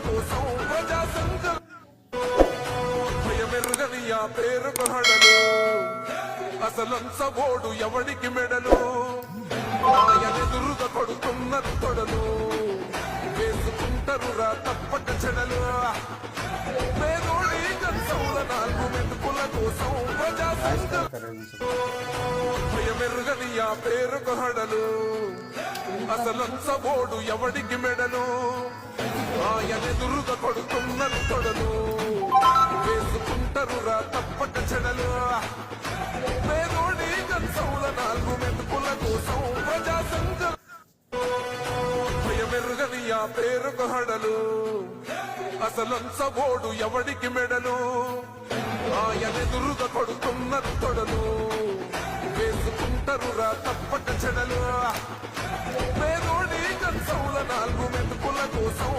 కోసం ప్రజా సంఘం భయమెరుగని ఆ పేరుకు హడలు అసలంచబోడు ఎవడికి మెడలు ఆయనెదురుగా కొడుతున్న తొడలు వేసుకుంటారు రా తప్పక చెడలు పేదోడి కన్సౌల 4 మెతుకుల కోసం ప్రజా సంఘం భయమెరుగని ఆ పేరుకు హడలు అసలంచబోడు ఎవడికి మెడలు ఆయనెదురుగా కొడుతున్న తొడలు వేసుకుంటారు రా తప్పక చెడలు పేదోడి కన్సౌల 4 మెతుకుల కోసం ప్రజా సంఘం భయమెరుగని ఆ పేరుకు హడలు అసలంచబోడు ఎవడికి మెడలు ఆయనెదురుగా కొడుతున్న తొడలు వేసుకుంటారు రా తప్పక చెడలు పేదోడి కన్సౌల 4 మెతుకుల కోసం